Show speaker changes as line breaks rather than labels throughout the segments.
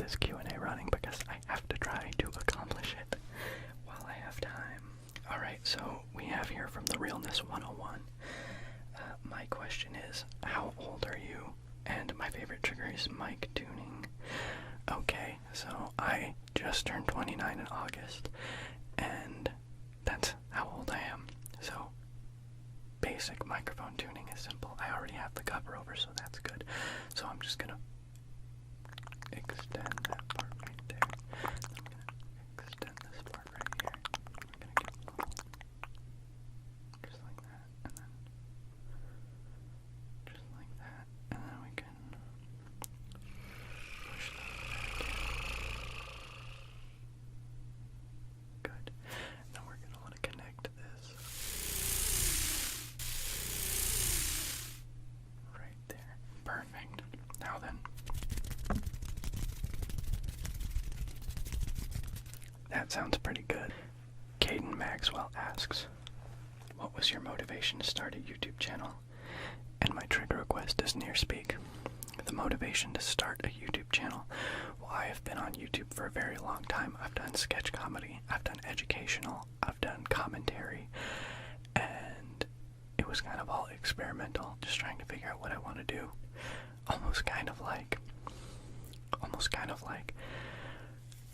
this Q&A running because I have to try to accomplish it while I have time. Alright, so we have here from the Realness 101. My question is, how old are you? And my favorite trigger is mic tuning. Okay, so I just turned 29 in August, and that's how old I am. So, basic microphone tuning is simple. I already have the cover over, so that's good. So I'm just gonna extend that part right there. I'm gonna extend this part right here. I'm gonna get a little, just like that, and then just like that, and then we can push that back in. Good. Now we're gonna want to connect this right there. Perfect. Now then, that sounds pretty good. Caden Maxwell asks, what was your motivation to start a YouTube channel? And my trigger request is near speak. The motivation to start a YouTube channel. Well, I have been on YouTube for a very long time. I've done sketch comedy, I've done educational, I've done commentary, and it was kind of all experimental, just trying to figure out what I want to do. Almost kind of like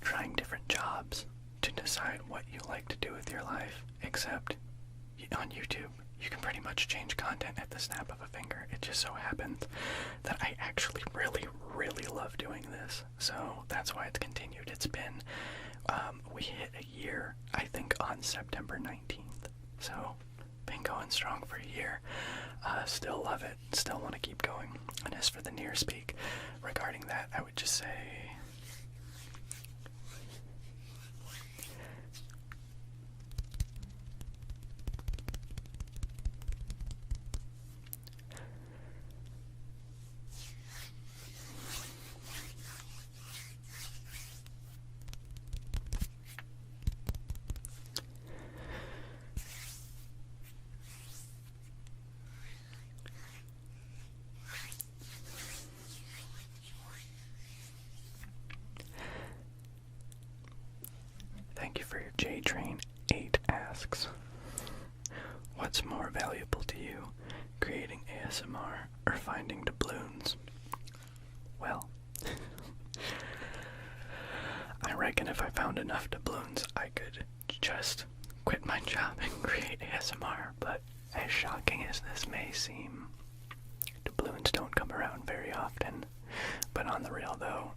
trying different jobs to decide what you like to do with your life, except on YouTube, you can pretty much change content at the snap of a finger. It just so happens that I actually really, really love doing this, so that's why it's continued. It's been, we hit a year, I think, on September 19th, so been going strong for a year. Still love it, still want to keep going. And as for the near speak, regarding that, I would just say, thank you for your JTrain 8 asks, what's more valuable to you, creating ASMR or finding doubloons? Well, I reckon if I found enough doubloons, I could just quit my job and create ASMR, but as shocking as this may seem, doubloons don't come around very often. But on the real though,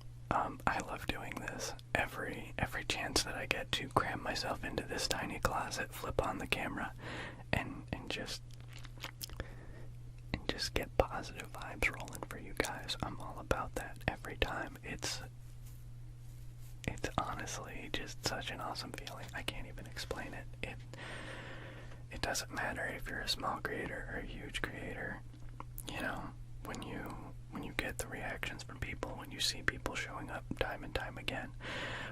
I love doing this. Every chance that I get to cram myself into this tiny closet, flip on the camera, and just get positive vibes rolling for you guys. I'm all about that every time. It's honestly just such an awesome feeling. I can't even explain it. It doesn't matter if you're a small creator or a huge creator. You know, when you get the reactions from people, when you see people showing up time and time again,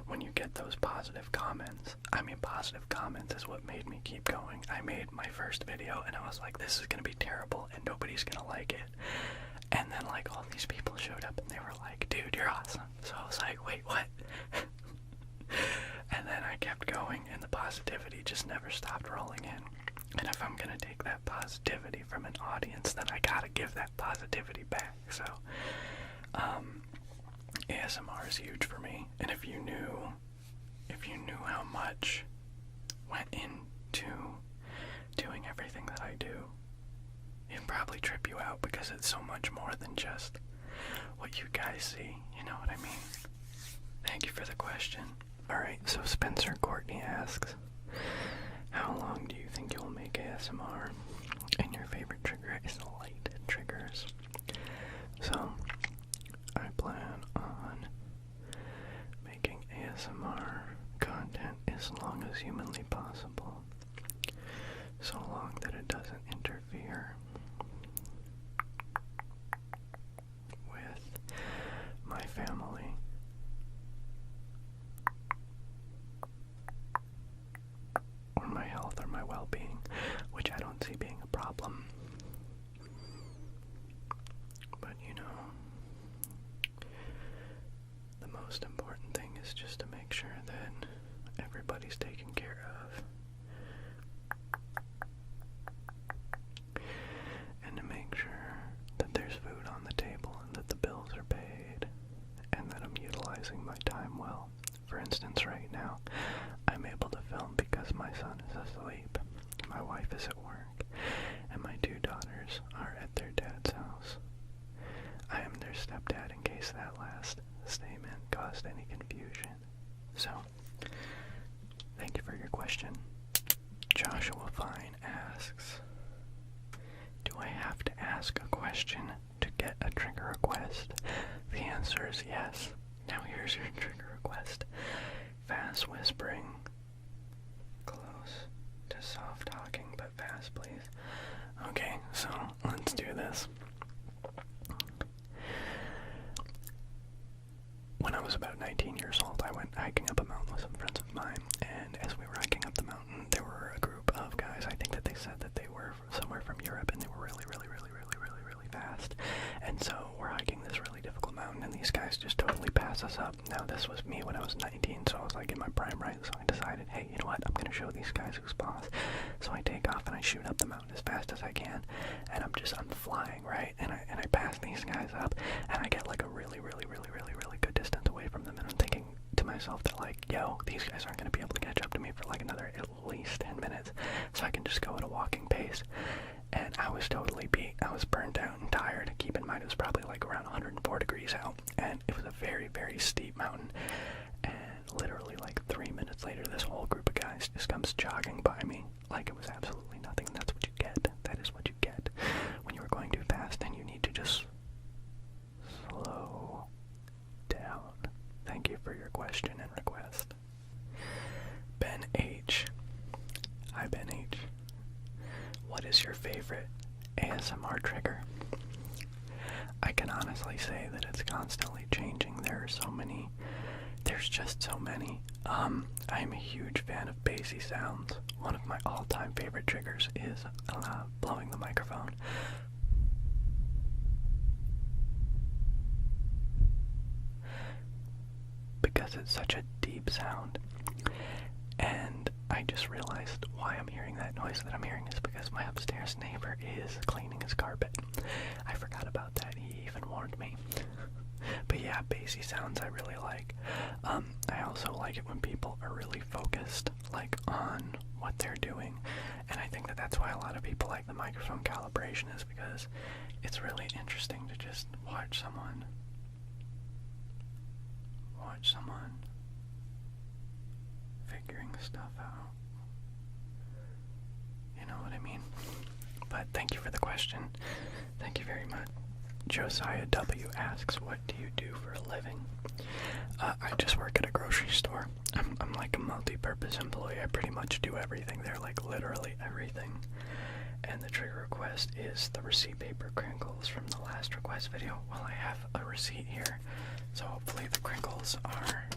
when you get those positive comments. I mean, positive comments is what made me keep going. I made my first video and I was like, this is gonna be terrible and nobody's gonna like it. And then like all these people showed up and they were like, dude, you're awesome. So I was like, wait, what? And then I kept going and the positivity just never stopped rolling in. And if I'm gonna take that positivity from an audience, then I gotta give that positivity back. So, ASMR is huge for me. And if you knew how much went into doing everything that I do, it'd probably trip you out because it's so much more than just what you guys see. You know what I mean? Thank you for the question. Alright, so Spencer Courtney asks, how long do you think you'll make ASMR? And your favorite trigger is light triggers. So, I plan on making ASMR content as long as humanly possible. So long that it doesn't interfere with my family. Or my health or my well-being, which I don't see being a problem. But you know, is just to make sure that everybody's taken care of. And to make sure that there's food on the table and that the bills are paid and that I'm utilizing my time well. For instance, right now, I'm able to film because my son is asleep, my wife is at work, and my 2 daughters are at their dad's house. I am their stepdad in case that last statement caused any confusion. So, thank you for your question. Joshua Fine asks, do I have to ask a question to get a trigger request? The answer is yes. Now here's your trigger request. Fast whispering. Close to soft talking, but fast, please. Okay, so let's do this. When I was about 19 years old, I went hiking up a mountain with some friends of mine, and as we were hiking up the mountain, there were a group of guys. I think that they said that they were somewhere from Europe, and they were really fast. And so we're hiking this really difficult mountain, and these guys just totally pass us up. Now, this was me when I was 19, so I was like in my prime, right? So I decided, hey, you know what? I'm going to show these guys who's boss. So I take off and I shoot up the mountain as fast as I can, and I'm flying, right? And I pass these guys up, and I get like a really good distance away from them, and I'm thinking to myself that like, yo, these guys aren't going to be able to catch up to me for like another at least 10 minutes, so I can just go at a walking pace. And I was totally beat. I was burned out and tired. Keep in mind, it was probably like around 104 degrees out, and it was a very steep mountain. And literally like 3 minutes later, this whole group of guys just comes jogging by me like it was absolutely nothing. And that's what you get. That is what you get when you are going too fast, and you need to just slow down. Thank you for your question and request. Ben H. Hi, Ben H. What is your favorite ASMR trigger? I can honestly say that it's constantly changing. There's just so many. I'm a huge fan of bassy sounds. One of my all-time favorite triggers is blowing the microphone. Because it's such a deep sound. And I just realized why I'm hearing that noise that I'm hearing is because my upstairs neighbor is cleaning his carpet. I forgot about that. He even warned me. But yeah, bassy sounds I really like. I also like it when people are really focused, like, on what they're doing. And I think that that's why a lot of people like the microphone calibration, is because it's really interesting to just watch someone figuring stuff out. You know what I mean? But thank you for the question. Thank you very much. Josiah W. asks, what do you do for a living? I just work at a grocery store. I'm like a multi-purpose employee. I pretty much do everything there, like literally everything. And the trigger request is the receipt paper crinkles from the last request video. Well, I have a receipt here, so hopefully the crinkles are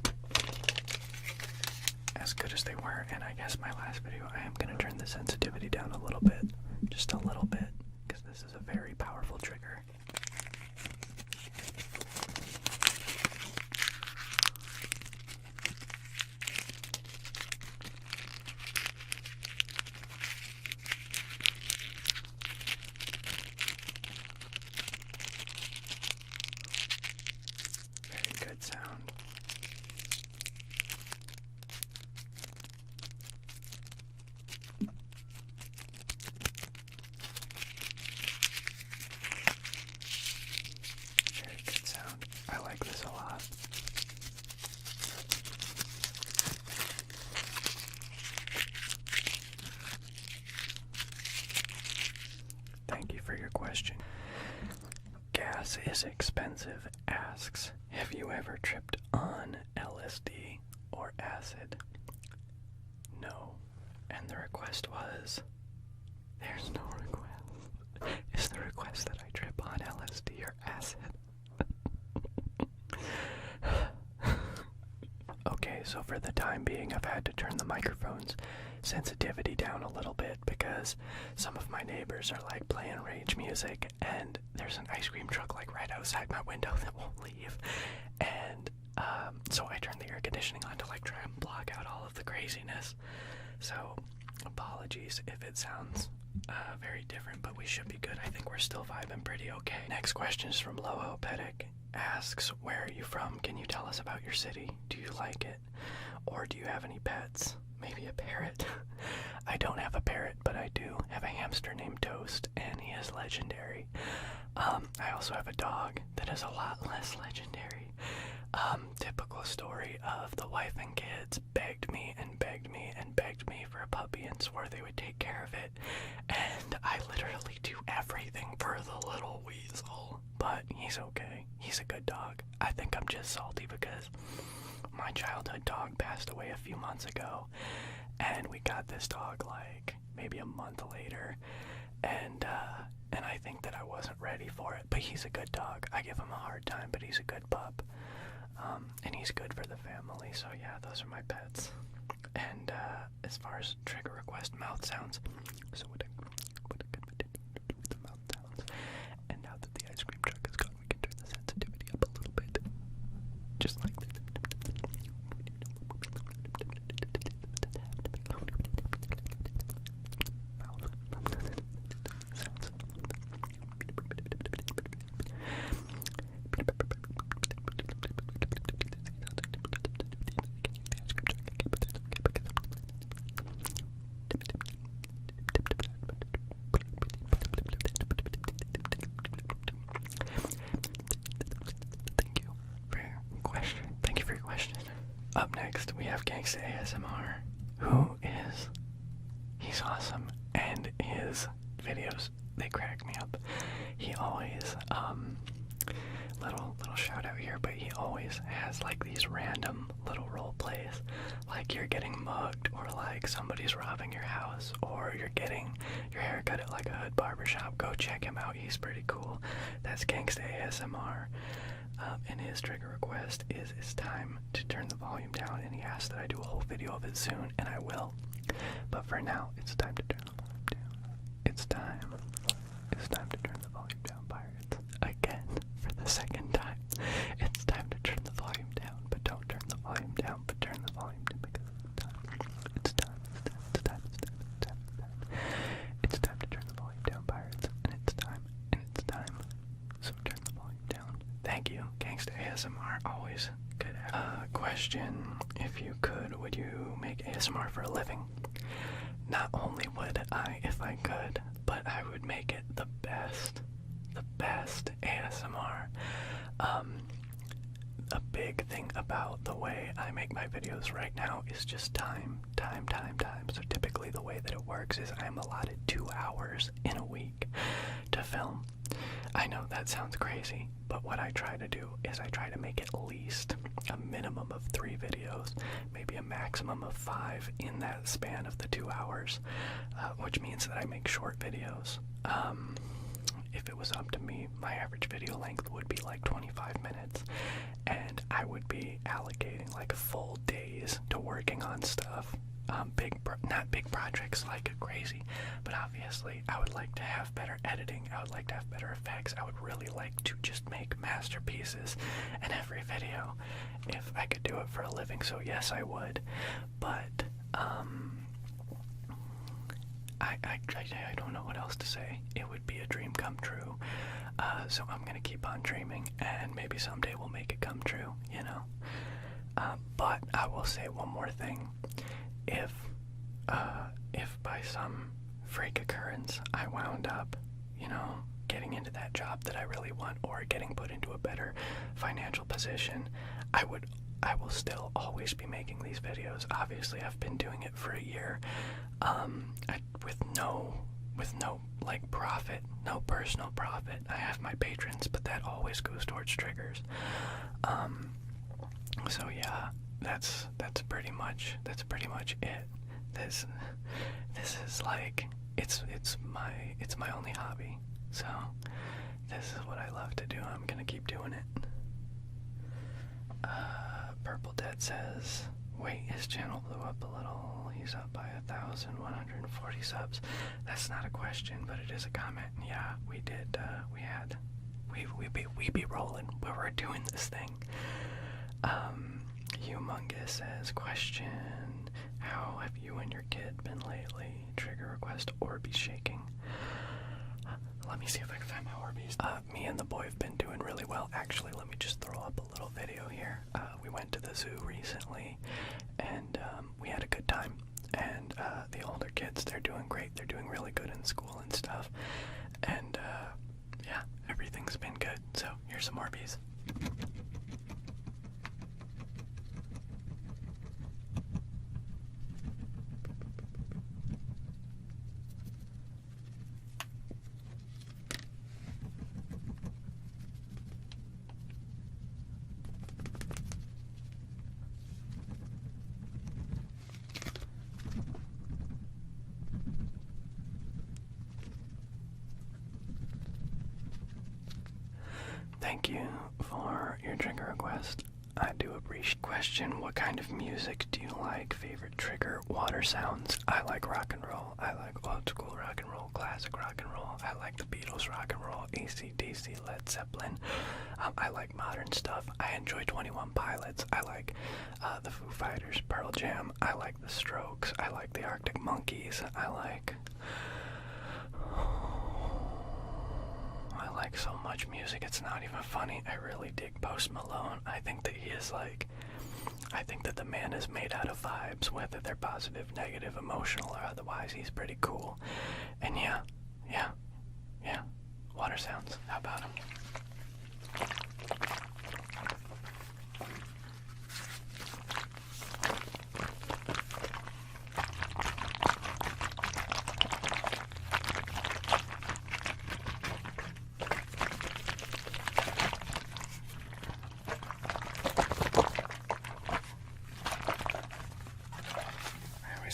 as good as they were. And I guess my last video, I am going to turn the sensitivity down a little bit, just a little bit, because this is a very powerful trigger. Very good sound. Very good sound. I like this a lot. Thank you for your question. Gas is expensive asks, have you ever tripped on LSD or acid? No. And the request was, there's no request. Is the request that I trip on LSD or acid? Okay, so for the time being, I've had to turn the microphone's sensitivity down a little bit because some of my neighbors are like playing rage music, and there's an ice cream truck like right outside my window that won't leave. And So I turned the air conditioning on to like try and block out all of the craziness. So apologies if it sounds very different, but we should be good. I think we're still vibing pretty okay. Next question is from Loho Pedic. Asks, where are you from? Can you tell us about your city? Do you like it? Or do you have any pets? Maybe a parrot? I don't have a parrot, but I do have a hamster named Toast, and he is legendary. I also have a dog that is a lot less legendary. Typical story of the wife and kids begged me and begged me and begged me for a puppy and swore they would take care of it. And I literally do everything for the little weasel. But he's okay. He's a good dog. I think I'm just salty because my childhood dog passed away a few months ago. And we got this dog like maybe a month later. And I think that I wasn't ready for it. But he's a good dog. I give him a hard time, but he's a good pup. And he's good for the family. So yeah, those are my pets. And as far as trigger request mouth sounds, so what a good the mouth sounds. And now that the ice cream truck is gone, we can turn the sensitivity up a little bit. Just like that. Up next, we have Gangsta ASMR, he's awesome, and his videos, they crack me up. He always, little shout out here, but he always has like these random little role plays, like you're getting mugged, or like somebody's robbing your house, or you're getting your hair cut at like a hood barbershop. Go check him out, he's pretty cool. That's Gangsta ASMR. And his trigger request is it's time to turn the volume down, and he asked that I do a whole video of it soon, and I will. But for now, it's time to turn the volume down. It's time to turn the volume down, pirates. Again, for the second time. It's time to turn the volume down, but don't turn the volume down, but turn the volume down because it's time. It's time to turn the volume down, pirates, and it's time. So turn the volume down. Thank you, Gangsta ASMR, always good. Question, if you could, would you make ASMR for a living? Not only would I, if I could, but I would make it the best ASMR. A big thing about the way I make my videos right now is just time. So typically the way that it works is I'm allotted 2 hours in a week to film. I know that sounds crazy, but what I try to do is I try to make at least a minimum of 3 videos, maybe a maximum of 5 in that span of the 2 hours, which means that I make short videos. If it was up to me, my average video length would be like 25 minutes, and I would be allocating like full days to working on stuff. Not big projects like crazy, but obviously I would like to have better editing, I would like to have better effects, I would really like to just make masterpieces in every video if I could do it for a living, so yes I would, but I don't know what else to say. It would be a dream come true, so I'm gonna keep on dreaming, and maybe someday we'll make it come true, you know. But I will say one more thing. If by some freak occurrence I wound up, you know, getting into that job that I really want, or getting put into a better financial position, I will still always be making these videos. Obviously, I've been doing it for a year, with no like profit, no personal profit. I have my patrons, but that always goes towards triggers. So yeah, that's pretty much it. This is like it's my only hobby. So this is what I love to do. I'm gonna keep doing it. Purple Dead says, wait, his channel blew up a little. He's up by 1,140 subs. That's not a question, but it is a comment. Yeah, we did. We be rolling. We were doing this thing. Humongous says, question, how have you and your kid been lately? Trigger request, Orbeez shaking. Let me see if I can find my Orbeez. Me and the boy have been doing really well. Actually, let me just throw up a little video here. We went to the zoo recently, and we had a good time. And the older kids, they're doing great. They're doing really good in school and stuff. And yeah, everything's been good. So here's some Orbeez. Thank you for your trigger request. I do appreciate. Question, what kind of music do you like? Favorite trigger? Water sounds. I like rock and roll. I like old school rock and roll, classic rock and roll. I like the Beatles rock and roll, AC/DC, Led Zeppelin. I like modern stuff. I enjoy 21 Pilots. I like the Foo Fighters, Pearl Jam. I like the Strokes. I like the Arctic Monkeys. I like so much music, it's not even funny. I really dig Post Malone. I think that he is like, I think that the man is made out of vibes, whether they're positive, negative, emotional, or otherwise. He's pretty cool. And yeah, water sounds. How about him?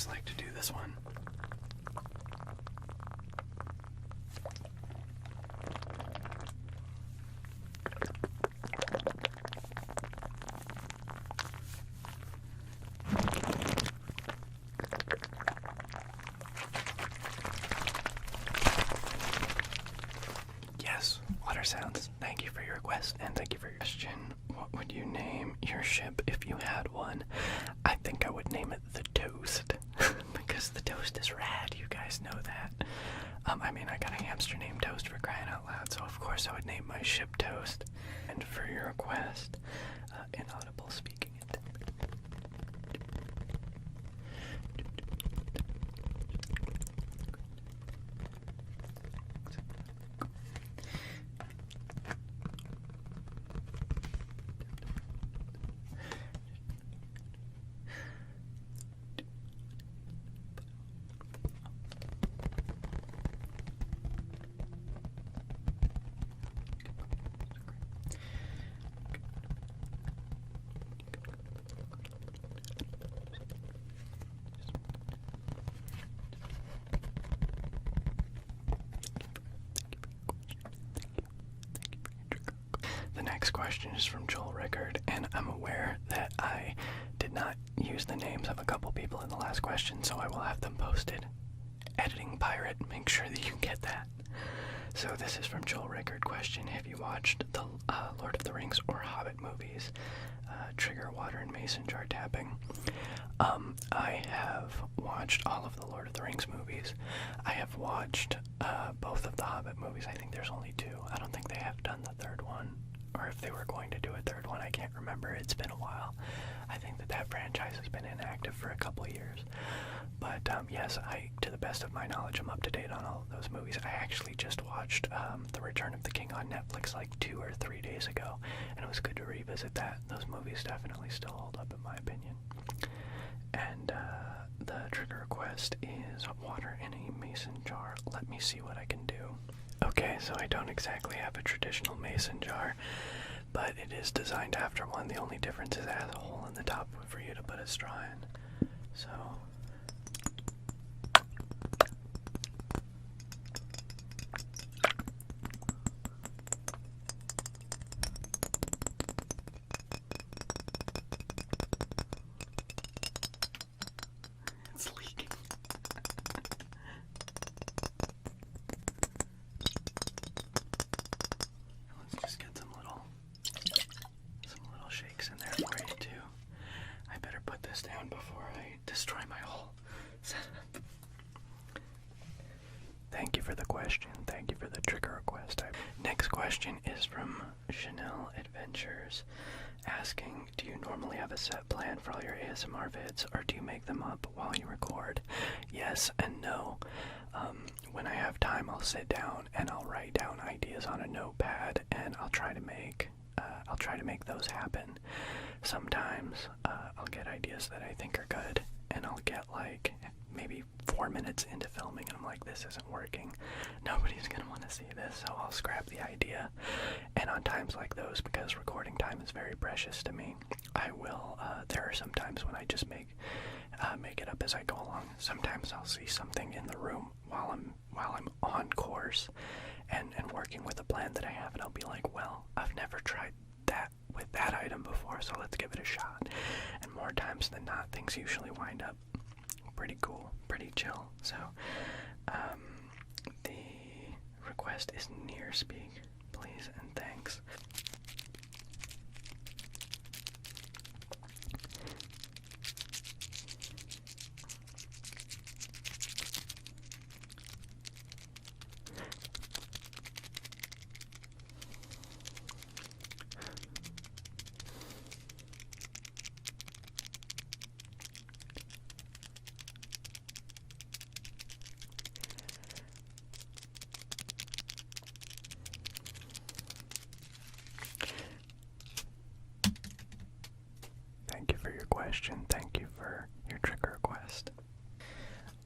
Like to do this one. Yes, water sounds. Thank you for your request and thank you for your question. What would you name your ship if you had one? I think I would name it the Toast. Because the Toast is rad, you guys know that. I mean, I got a hamster named Toast, for crying out loud, so of course I would name my ship Toast. And for your request, inaudible speaking it. The next question is from Joel Rickard, and I'm aware that I did not use the names of a couple people in the last question, so I will have them posted. Editing pirate, make sure that you get that. So this is from Joel Rickard. Question, have you watched the Lord of the Rings or Hobbit movies? Trigger, water, and mason jar tapping. I have watched all of the Lord of the Rings movies. I have watched both of the Hobbit movies. I think there's only two. I don't think they have done the third one. Or if they were going to do a third one, I can't remember. It's been a while. I think that franchise has been inactive for a couple years. But yes, to the best of my knowledge, I'm up to date on all of those movies. I actually just watched The Return of the King on Netflix like 2 or 3 days ago, and it was good to revisit that. Those movies definitely still hold up in my opinion. And the trigger request is water in a mason jar. Let me see what I can do. Okay, so I don't exactly have a traditional mason jar, but it is designed after one. The only difference is it has a hole in the top for you to put a straw in. So it's leaking. Let's just get some little shakes in there for you too. destroy my whole setup. Thank you for the question. Thank you for the trigger request. Next question is from Chanel Adventures, asking, do you normally have a set plan for all your ASMR vids, or do you make them up while you record? Yes and no. When I have time, I'll sit down and I'll write down ideas on a notepad, and I'll try to make those happen. Sometimes I'll get ideas that I think are good, and I'll get like maybe 4 minutes into filming and I'm like, this isn't working, nobody's gonna want to see this, so I'll scrap the idea. And on times like those, because recording time is very precious to me, I will there are some times when I just make it up as I go along. Sometimes I'll see something in the room while I'm on course and working with a plan that I have, and I'll be like, well, I've never tried that with that item before, so let's give it a shot. And more times than not, things usually wind up pretty cool, pretty chill. So the request is near speak, please and thanks. Thank you for your question. Thank you for your trigger request.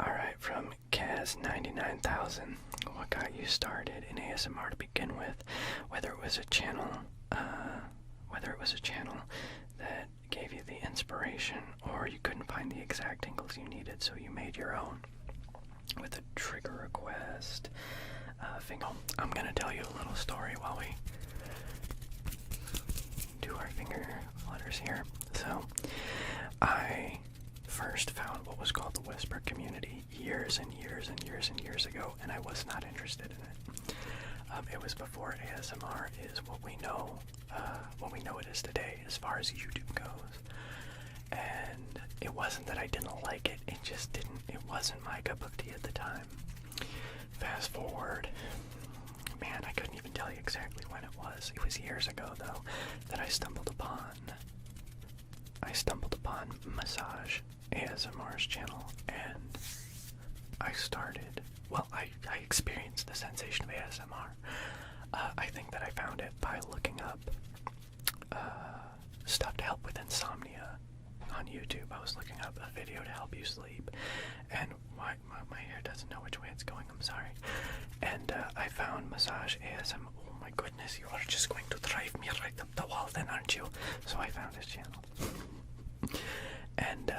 Alright, from Kaz99000, what got you started in ASMR to begin with? Whether it was a channel that gave you the inspiration, or you couldn't find the exact angles you needed, so you made your own. With a trigger request, I'm gonna tell you a little story while we do our finger flutters here. So, I first found what was called the Whisper community years and years and years and years ago, and I was not interested in it. It was before ASMR is what we know it is today, as far as YouTube goes. And it wasn't that I didn't like it; it wasn't my cup of tea at the time. Fast forward, man, I couldn't even tell you exactly when it was. It was years ago, though, that I stumbled upon Massage ASMR's channel, and I experienced the sensation of ASMR. I think that I found it by looking up stuff to help with insomnia on YouTube. I was looking up a video to help you sleep, and my hair doesn't know which way it's going, I'm sorry. And I found Massage ASMR. Oh my goodness, you are just going to drive me right up the wall then, aren't you? So I found his channel. And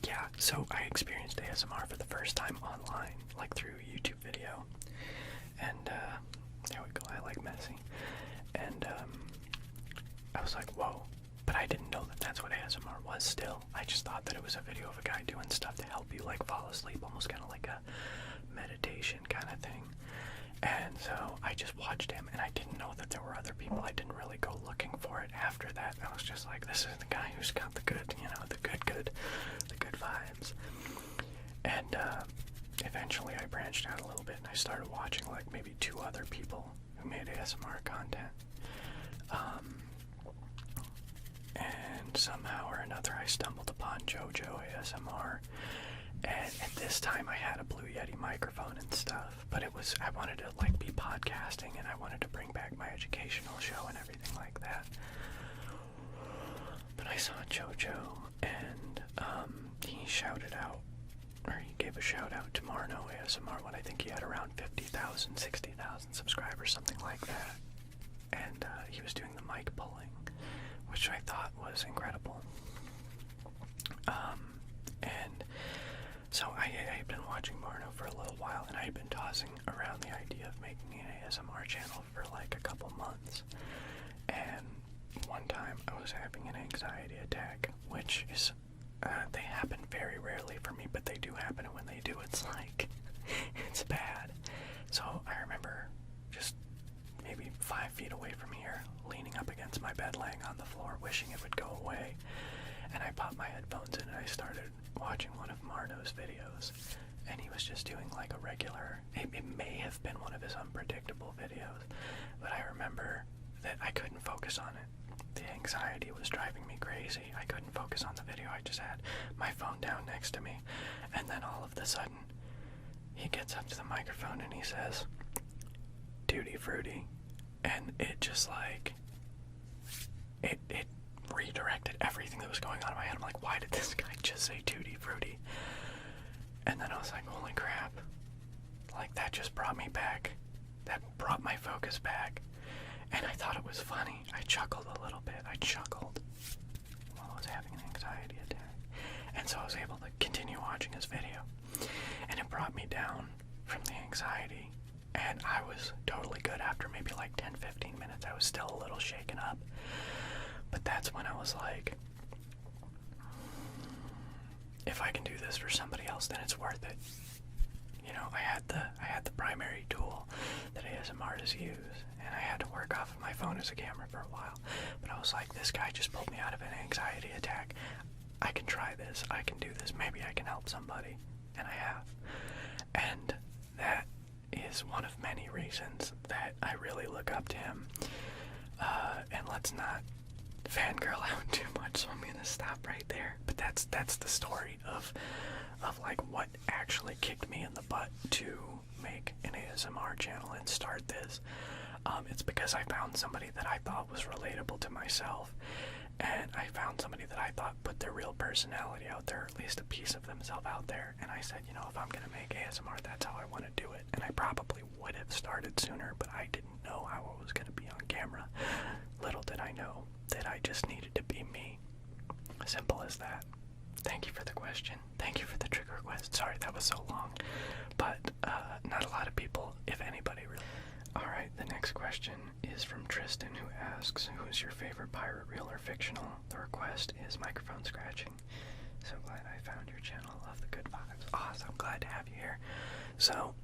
yeah, so I experienced ASMR for the first time online, like through a YouTube video. And there we go, I like messy. And I was like, whoa. But I didn't know that that's what ASMR was still. I just thought that it was a video of a guy doing stuff to help you like fall asleep, almost kind of like a meditation kind of thing. And so I just watched him, and I didn't know that there were other people. I didn't really go looking for it after that. I was just like, this is the guy who's got the good, the good vibes. And eventually I branched out a little bit, and I started watching like maybe 2 other people who made ASMR content. And somehow or another I stumbled upon JoJo ASMR. And at this time I had a Blue Yeti microphone and stuff, but I wanted to like be podcasting, and I wanted to bring back my educational show and everything like that. But I saw JoJo, and he shouted out, or he gave a shout out to Marno ASMR when I think he had around 50,000, 60,000 subscribers, something like that. And he was doing the mic pulling, which I thought was incredible. And so I had been watching Marno for a little while, and I had been tossing around the idea of making an ASMR channel for like a couple months. And one time I was having an anxiety attack, which is, they happen very rarely for me, but they do happen, and when they do, it's like, it's bad. So I remember just maybe 5 feet away from here, leaning up against my bed, laying on the floor, wishing it would go away. And I popped my headphones in and I started watching one of Marno's videos. And he was just doing like a regular, it may have been one of his unpredictable videos, but I remember that I couldn't focus on it. The anxiety was driving me crazy. I couldn't focus on the video. I just had my phone down next to me. And then all of a sudden, he gets up to the microphone and he says, "Tutti Frutti." And it just like, it redirected everything that was going on in my head. I'm like, why did this guy just say Tutti Frutti? And then I was like, holy crap. Like, that just brought me back. That brought my focus back. And I thought it was funny. I chuckled a little bit. I chuckled while I was having an anxiety attack. And so I was able to continue watching his video. And it brought me down from the anxiety. And I was totally good after maybe like 10-15 minutes. I was still a little shaken up. But that's when I was like, if I can do this for somebody else, then it's worth it. You know, I had the primary tool that ASMR artists use, and I had to work off of my phone as a camera for a while. But I was like, this guy just pulled me out of an anxiety attack. I can try this. I can do this. Maybe I can help somebody. And I have. And that is one of many reasons that I really look up to him. And let's not fangirl out too much, so I'm gonna stop right there. But that's the story of like what actually kicked me in the butt to make an ASMR channel and start this. It's because I found somebody that I thought was relatable to myself, and I found somebody that I thought put their real personality out there, or at least a piece of themselves out there. And I said, you know, if I'm gonna make ASMR, that's how I want to do it. And I probably would have started sooner, but I didn't know how it was gonna be on camera. Little did I know that I just needed to be me. Simple as that. Thank you for the question. Thank you for the trigger request. Sorry that was so long. But not a lot of people, if anybody, really. Alright, the next question is from Tristan, who asks, who's your favorite pirate, real or fictional? The request is microphone scratching. So glad I found your channel. Love the good vibes. Awesome. Glad to have you here. So,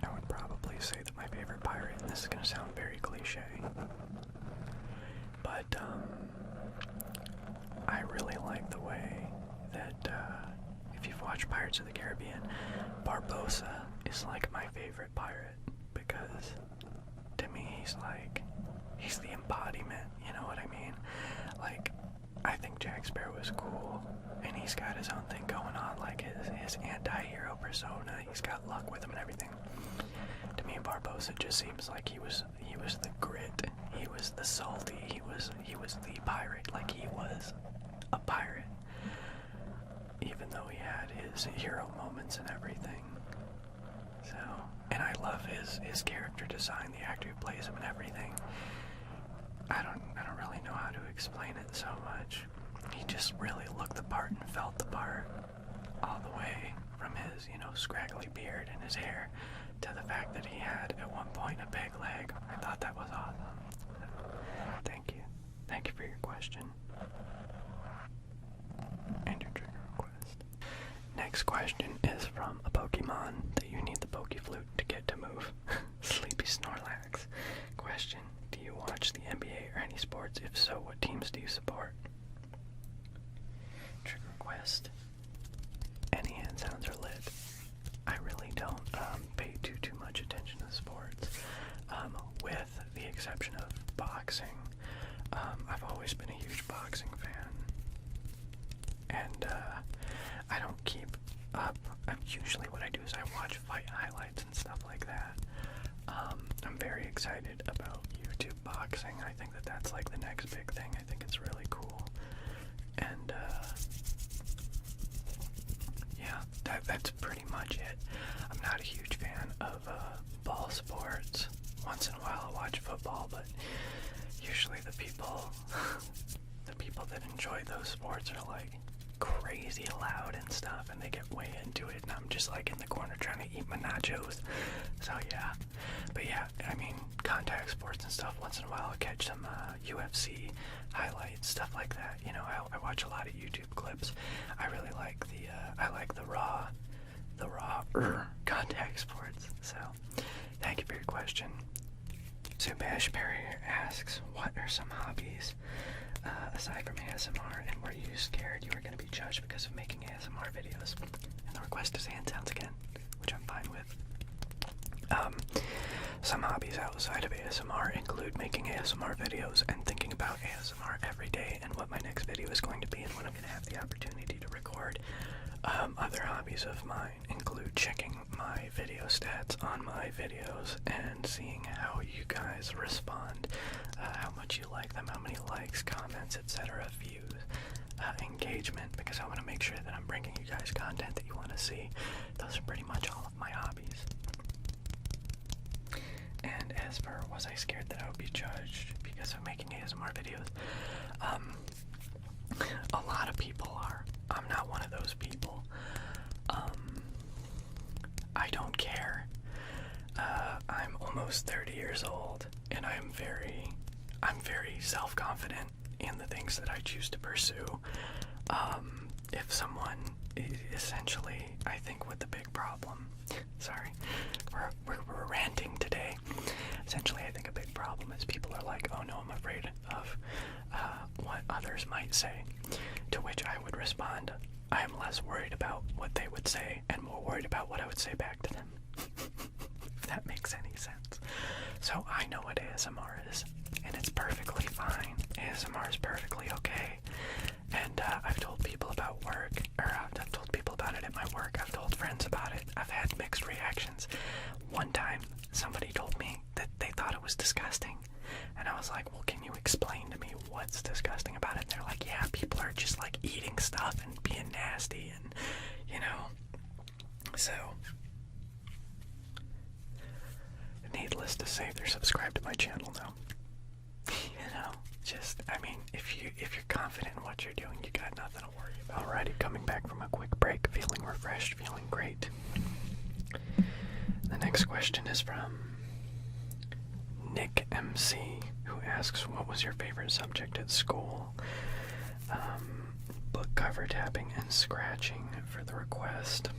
I would probably say that my favorite pirate, and this is going to sound very cliche, but I really like the way that if you've watched Pirates of the Caribbean, Barbossa is like my favorite pirate, because to me he's the embodiment, you know what I mean? Like, I think Jack Sparrow is cool, and he's got his own thing going on, like his anti-hero persona. He's got luck with him and everything. To me, Barbossa just seems like he was the grit, he was the salty, he was the pirate, like he was a pirate, even though he had his hero moments and everything. So, and I love his character design, the actor who plays him and everything. I don't really know how to explain it so much. He just really looked the part and felt the part, all the way from his, you know, scraggly beard and his hair to the fact that he had at one point a big leg. I thought that was awesome. Thank you. Thank you for your question. And your trigger request. Next question is from a Pokemon that you need the Pokeflute to get to move. Sleepy Snorlax. Question: do you watch the NBA or any sports? If so, what teams do you support? Trigger request. Any hand sounds are lit. I really don't pay too much attention to sports, with the exception of boxing. I've always been a huge boxing fan, and I don't keep up. Usually what I do is I watch fight highlights and stuff like that. I'm very excited about YouTube boxing. I think that that's like the next big thing. I think it's really cool. And yeah, that's pretty much it. I'm not a huge fan of ball sports. Once in a while I'll watch football, but usually the people that enjoy those sports are like crazy loud and stuff, and they get way into it, and I'm just like in the corner trying to eat my nachos. So yeah, but yeah, I mean, contact sports and stuff, once in a while I'll catch some UFC highlights, stuff like that. You know, I watch a lot of YouTube clips. I really like the Raw the raw contact sports. So, thank you for your question. Subash Perry asks, what are some hobbies aside from ASMR, and were you scared you were going to be judged because of making ASMR videos? And the request is hand sounds again, which I'm fine with. Some hobbies outside of ASMR include making ASMR videos and thinking about ASMR every day and what my next video is going to be and when I'm going to have the opportunity to record. Other hobbies of mine include checking my video stats on my videos and seeing how you guys respond, how much you like them, how many likes, comments, etc., views, engagement, because I want to make sure that I'm bringing you guys content that you want to see. Those are pretty much all of my hobbies. And as for, was I scared that I would be judged because of making ASMR videos? A lot of people are. I'm not one of those people. I don't care. I'm almost 30 years old, and I'm very self-confident in the things that I choose to pursue. If someone, essentially, I think what the big problem, sorry, we're ranting today. Essentially, I think a big problem is people are like, oh no, I'm afraid of what others might say. To which I would respond, I am less worried about what they would say and more worried about what I would say back to them. If that makes any sense. So I know what ASMR is, and it's perfectly fine. ASMR is perfectly okay. And I've told people about work, or I've told people about it at my work. I've told friends about it. I've had mixed reactions. One time, somebody told me that they thought it was disgusting. And I was like, well, can you explain to me what's disgusting about it? And they're like, yeah, people are just like eating stuff and being nasty and, you know. So, needless to say, they're subscribed to my channel now. You know, just, I mean, if you're confident in what you're doing, you got nothing to worry about. Alrighty, coming back from a quick break, feeling refreshed, feeling great. The next question is from Nick MC, who asks, what was your favorite subject at school? Book cover tapping and scratching for the request.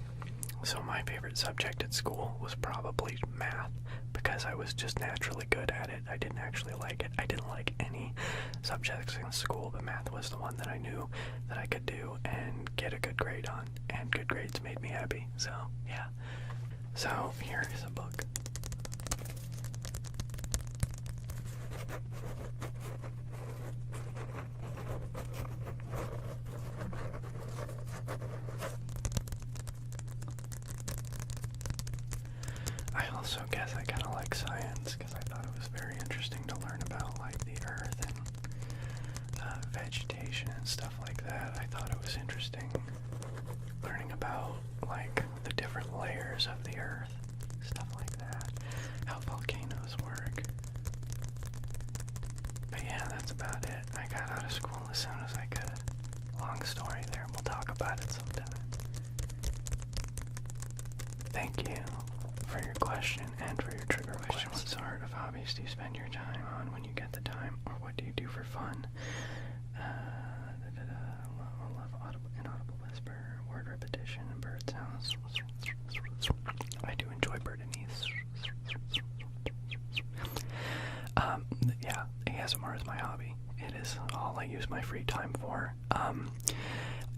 So my favorite subject at school was probably math, because I was just naturally good at it. I didn't actually like it. I didn't like any subjects in school, but math was the one that I knew that I could do and get a good grade on, and good grades made me happy. So yeah. So here is a book. I also guess I kind of like science because I thought it was very interesting to learn about like the earth and vegetation and stuff like that. I thought it was interesting learning about like the different layers of the earth, stuff like that, how volcanoes work. But yeah, that's about it. I got out of school as soon as I could. Long story there. We'll talk about it sometime. Thank you for your question and for your trigger question. What sort of hobbies do you spend your time on when you get the time, or what do you do for fun? Love inaudible whisper, word repetition, and bird sounds. I do enjoy birdinese. Yeah, ASMR is my hobby. It is all I use my free time for.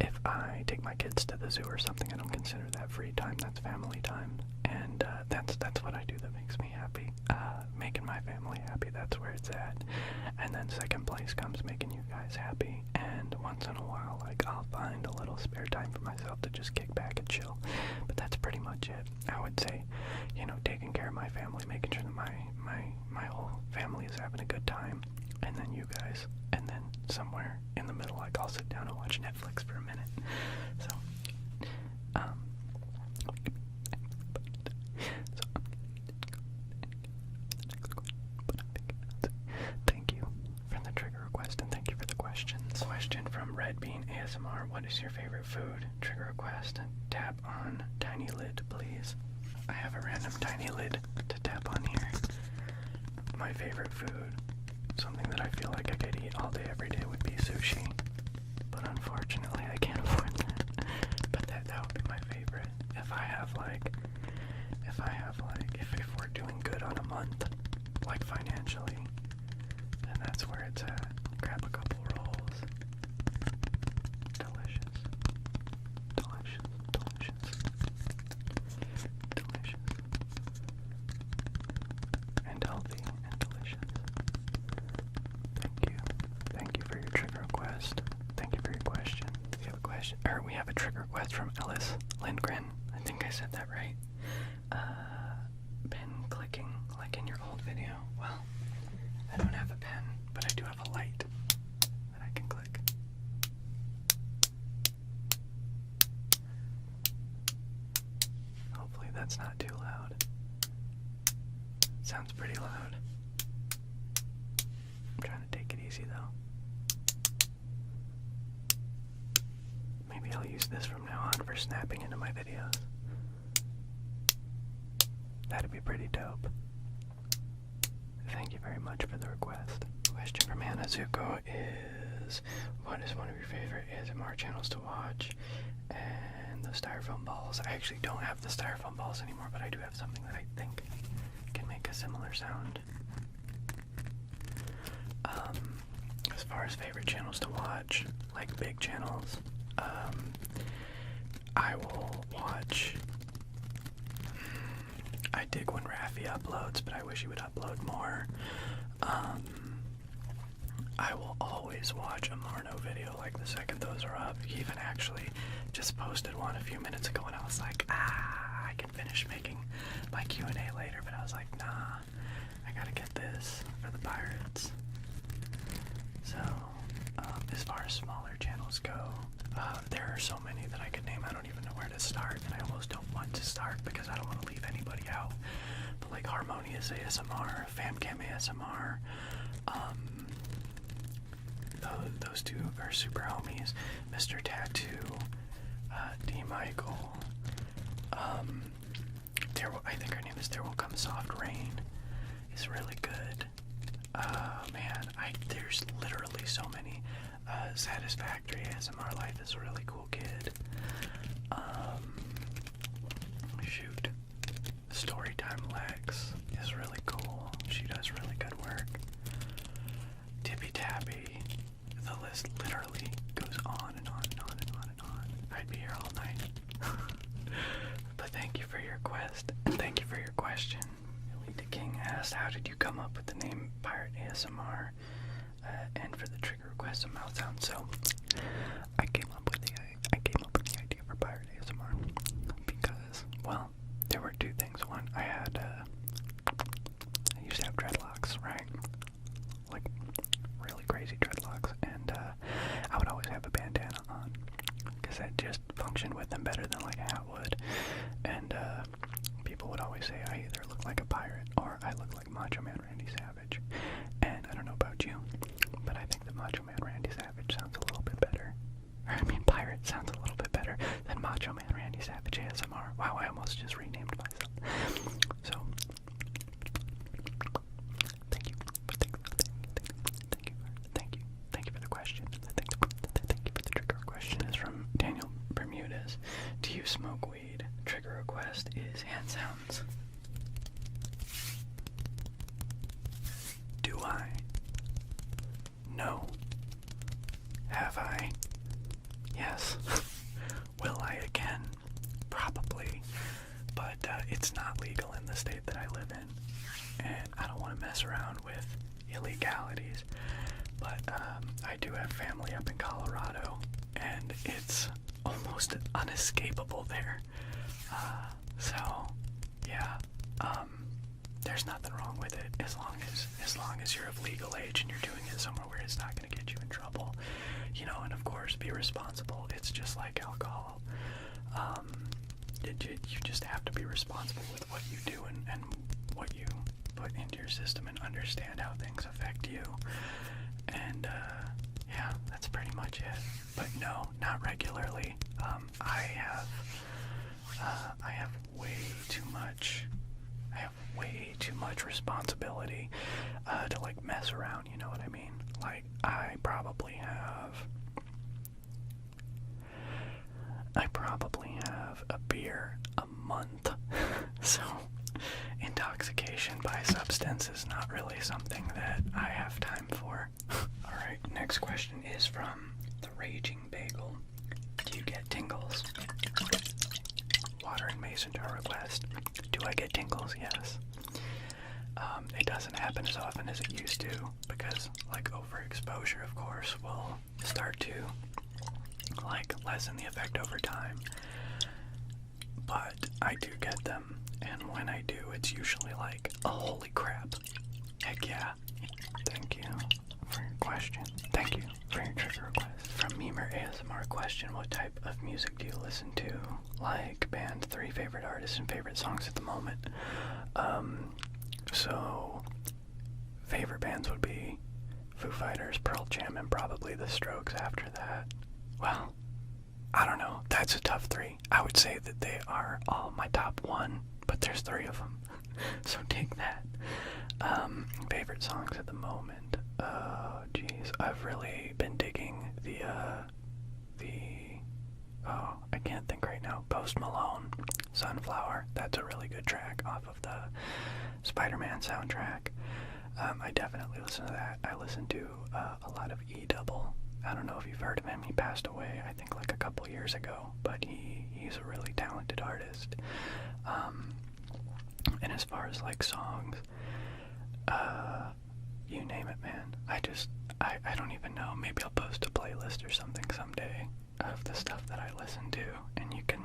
If I take my kids to the zoo or something, I don't consider that free time. That's family time, and that's what I do that makes me happy. Making my family happy, that's where it's at. And then second place comes making you guys happy. And once in a while, like, I'll find a little spare time for myself to just kick back and chill. But that's pretty much it. I would say, you know, taking care of my family, making sure that my whole family is having a good time, and then you guys, and then somewhere in the middle, like, I'll sit down and watch Netflix for a minute. So, thank you for the trigger request, and thank you for the questions. Question from Red Bean ASMR: what is your favorite food? Trigger request: tap on tiny lid, please. I have a random tiny lid to tap on here. My favorite food, something that I feel like I could eat all day every day, would be sushi. But unfortunately, I can't afford that. But that would be my favorite. If if we're doing good on a month, like financially, then that's where it's at. Grab a couple rolls. Delicious. Delicious. Delicious. Delicious. And healthy and delicious. Thank you. Thank you for your trigger request. Thank you for your question. We have a question, or we have a trigger request from Ellis Lindgren. I think I said that right. Pen clicking, like in your old video. Well, I don't have a pen, but I do have a light that I can click. Hopefully that's not too loud. Sounds pretty loud. I'm trying to take it easy though. Maybe I'll use this from now on for snapping into my videos. That'd be pretty dope. Thank you very much for the request. Question from Hannah Zuko is, what is one of your favorite ASMR channels to watch? And the styrofoam balls. I actually don't have the styrofoam balls anymore, but I do have something that I think can make a similar sound. As far as favorite channels to watch, like big channels, I will watch... I dig when Raffi uploads, but I wish he would upload more. I will always watch a Marno video like the second those are up. He even actually just posted one a few minutes ago and I was like, I can finish making my Q&A later, but I was like, nah, I gotta get this for the pirates. So, as far as smaller channels go, there are so many that I could name. I don't even know where to start, and I almost don't want to start because I don't want to leave anybody out. But like Harmonious ASMR, Famcam ASMR, those two are super homies. Mr. Tattoo, D. Michael, I think her name is There Will Come Soft Rain, is really good. Man, there's literally so many. Satisfactory ASMR Life is a really cool kid. Shoot. Storytime Lex is really cool. She does really good work. Tippy Tappy. The list literally goes on and on and on and on and on. I'd be here all night. But thank you for your request, and thank you for your question. Elite King asked, how did you come up with the name Pirate ASMR? And for the trigger request of mouth sound. So I came up with the idea for Pirate ASMR because, well, there were two things. One, I used to have dreadlocks, right? Like really crazy dreadlocks, and I would always have a bandana on because that just functioned with them better than like a hat would. And people would always say I either look like a pirate or I look like Macho Man Randy Savage. And I don't know about you, but I think the Macho Man Randy Savage sounds a little bit better. Or I mean, pirate sounds a little bit better than Macho Man Randy Savage ASMR. Wow, I almost just renamed myself. So, thank you for the question. Thank you for the trigger question. Is from Daniel Bermudez. Do you smoke weed? Trigger request is hand sounds. Do I? No. Have I? Yes. Will I again? Probably. But it's not legal in the state that I live in. And I don't want to mess around with illegalities. But I do have family up in Colorado. And it's almost unescapable there. So, yeah. There's nothing wrong with it as long as you're of legal age and you're doing it somewhere where it's not going to get you in trouble, you know. And of course, be responsible. It's just like alcohol. You just have to be responsible with what you do and what you put into your system and understand how things affect you. And yeah, that's pretty much it. But no, not regularly. I have way too much. I have way too much responsibility to like mess around, you know what I mean? Like, I probably have I probably have a beer a month. So, intoxication by substance is not really something that I have time for. Alright, next question is from the Raging Bagel. Do you get tingles? Water and mason jar request. Do I get tingles? Yes. It doesn't happen as often as it used to because, like, overexposure, of course, will start to, like, lessen the effect over time. But I do get them, and when I do, it's usually like, oh, holy crap. Heck yeah. Thank you for your question. Thank you for your trigger request. From Memer ASMR question, what type of music do you listen to? Like, band, 3 favorite artists and favorite songs at the moment. So, favorite bands would be Foo Fighters, Pearl Jam, and probably The Strokes after that. Well, I don't know. That's a tough 3. I would say that they are all my top 1, but there's 3 of them. So take that. Favorite songs at the moment. Geez, I've really been digging oh, I can't think right now. Post Malone, Sunflower. That's a really good track off of the Spider-Man soundtrack. I definitely listen to that. I listen to a lot of E-Double. I don't know if you've heard of him. He passed away, I think, like a couple years ago, but he's a really talented artist. And as far as like songs, you name it, man. I don't even know. Maybe I'll post a playlist or something someday of the stuff that I listen to, and you can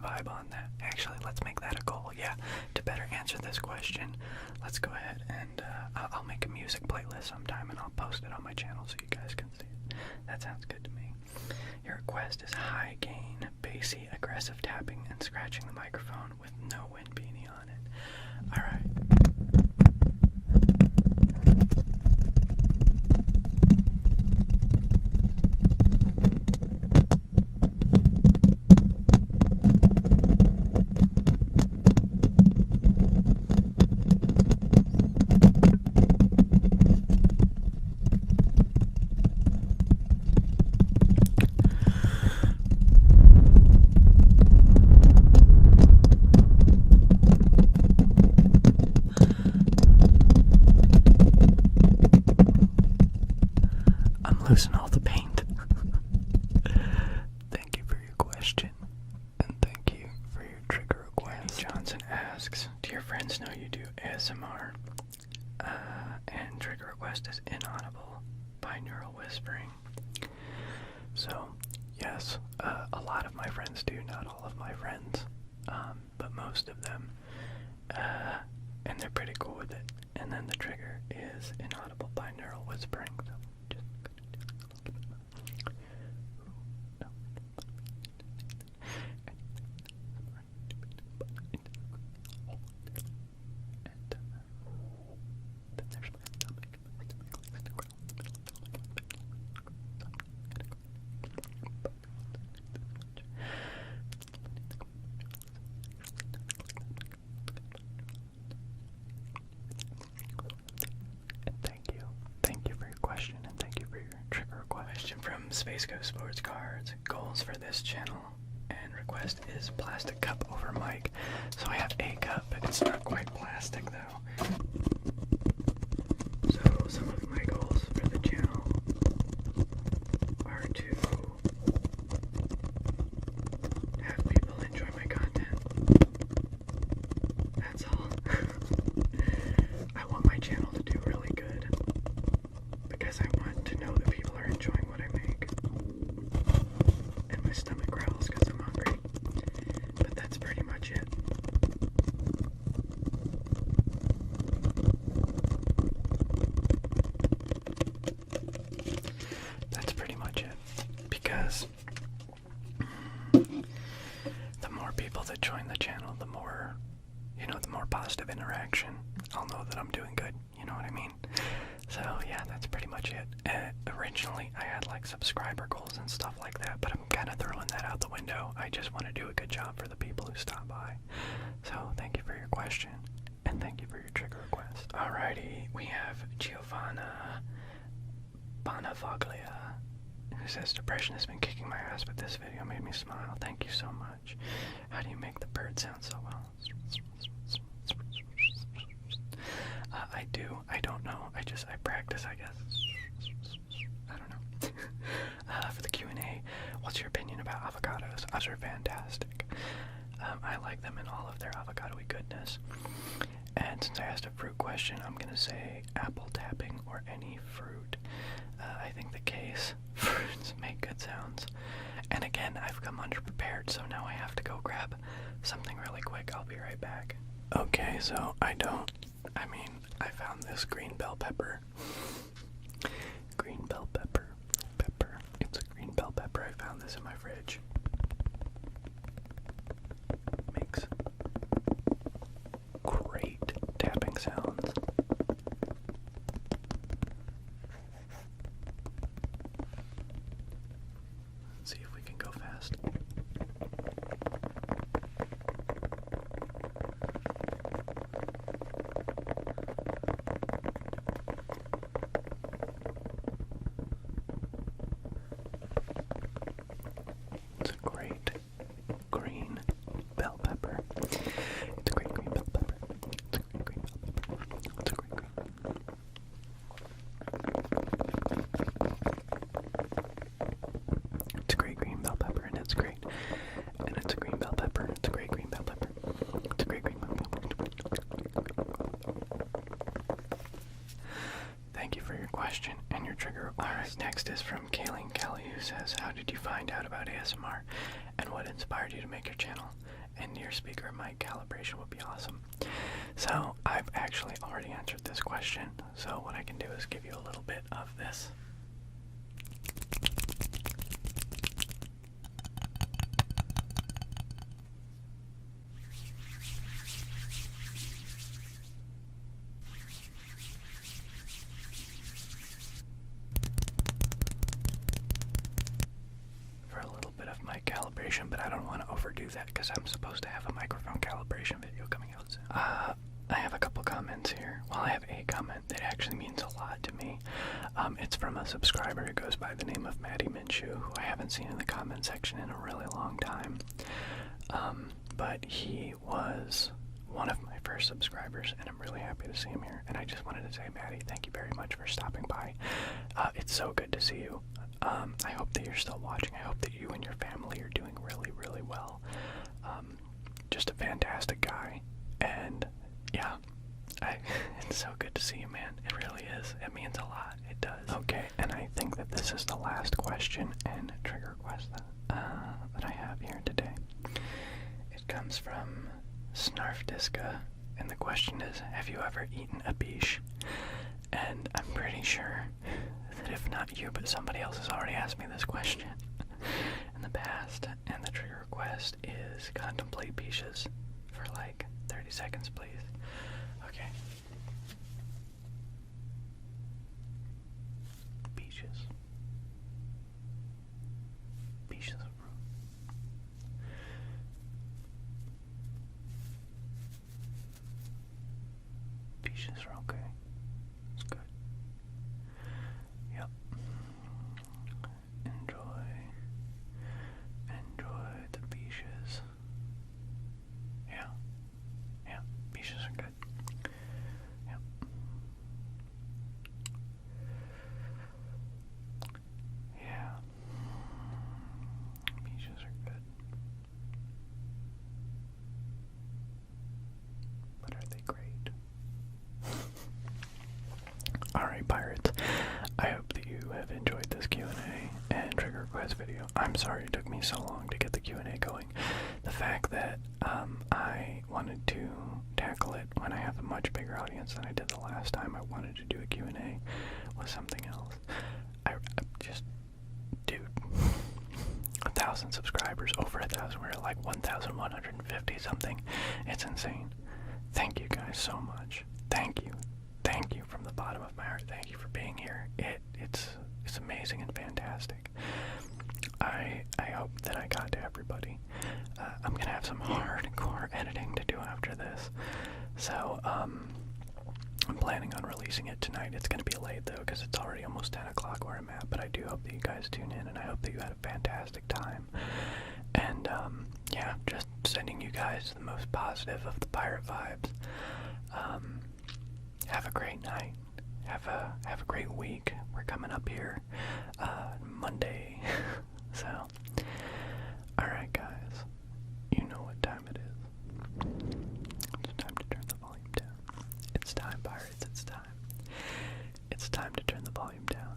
vibe on that. Actually, let's make that a goal. Yeah, to better answer this question, let's go ahead and I'll make a music playlist sometime, and I'll post it on my channel so you guys can see it. That sounds good to me. Your request is high gain, bassy, aggressive tapping and scratching the microphone with no wind beanie on it. Alright. Loosen all the paint. Thank you for your question, and thank you for your trigger request. Johnson asks, do your friends know you do ASMR? And trigger request is inaudible, binaural whispering. So, yes, a lot of my friends do, not all of my friends, but most of them, and they're pretty cool with it. And then the trigger is inaudible binaural whispering. So Space Ghost Sports Cards. Goals for this channel and request is plastic cup over mic. So I have a cup, but it's not quite plastic though. So some of my goals for the channel are to have people enjoy my content. That's all. I want my channel to do really good because I want to know that people are enjoying what I make. And my stomach growls because I'm hungry. But that's pretty much it. That's pretty much it. Because the more people that join the channel, the more, the more positive interaction. I'll know that I'm doing good. You know what I mean? So yeah, that's pretty much it. Originally, I had like subscriber goals and stuff like that, but I'm kind of throwing that out the window. I just want to do a good job for the people who stop by. So thank you for your question, and thank you for your trigger request. Alrighty, we have Giovanna Bonavaglia, It says, depression has been kicking my ass, but this video made me smile. Thank you so much. How do you make the bird sound so well? I do. I don't know. I practice, I guess. I don't know. For the Q&A, what's your opinion about avocados? Those are fantastic. I like them in all of their avocado-y goodness. And since I asked a fruit question, I'm going to say apple tapping or any fruit. I think the case fruits make good sounds. And again, I've come underprepared, so now I have to go grab something really quick. I'll be right back. Okay, so I found this green bell pepper. Green bell pepper. It's a green bell pepper. I found this in my fridge. Makes great tapping sounds. Let's see if we can go fast. It's a great green bell pepper. It's a great green bell pepper. It's a great green bell pepper. It's a great green. It's a great green bell pepper, and it's great. And it's a green bell pepper. It's a great green bell pepper. It's a great green bell pepper. Thank you for your question and your trigger. Alright, next is from Kaelyn Kelly, who says, how did you find out about ASMR? And what inspired you to make your channel? And your speaker mic calibration would be awesome. So, I've actually already answered this question. So what I can do is give you a little bit of this. For a little bit of mic calibration, but I don't want to overdo that because I'm supposed to have a microphone calibration video coming out soon. I have a couple comments here. Well, I have a comment that actually means a lot to me. It's from a subscriber who goes by the name of Maddie Minshew, who I haven't seen in the comment section in a really long time. But he was one of my first subscribers, and I'm really happy to see him here. And I just wanted to say, Maddie, thank you very much for stopping by. It's so good to see you. I hope that you're still watching. I hope that you and your family are doing really, really well. Just a fantastic guy. And yeah, it's so good to see you, man. It really is. It means a lot. It does. Okay, and I think that this is the last question and trigger request that I have here today. It comes from Snarfdiska, and the question is, have you ever eaten a biche? And I'm pretty sure that if not you, but somebody else has already asked me this question in the past, and the trigger request is contemplate biches for like 30 seconds, please. Okay. Biches. Biches of fruit. Biches are okay. It's good. Yep. Enjoy the biches. Yeah. Yeah, biches are good. Yep. Yeah. Biches are good. But are they great? Alright, pirates. I hope that you have enjoyed this Q&A and trigger request video. I'm sorry it took me so long to get the Q&A going. The fact that I wanted to tackle it when I have a much bigger audience than I did the last time I wanted to do a Q&A was something else. I just, dude, 1,000 subscribers, over 1,000. We're at like 1,150 something. It's insane. Thank you guys so much. Thank you from the bottom of my heart. Thank you for being here. It's amazing and fantastic. I hope that I got to everybody. I'm gonna have some hardcore editing to do after this, so I'm planning on releasing it tonight. It's gonna be a late though, because it's already almost 10 o'clock where I'm at, but I do hope that you guys tune in, and I hope that you had a fantastic time. And, yeah, just sending you guys the most positive of the pirate vibes. Have a great night. Have a great week. We're coming up here, Monday. So, alright guys, you know what time it is. It's time to turn the volume down. It's time, pirates, it's time. It's time to turn the volume down.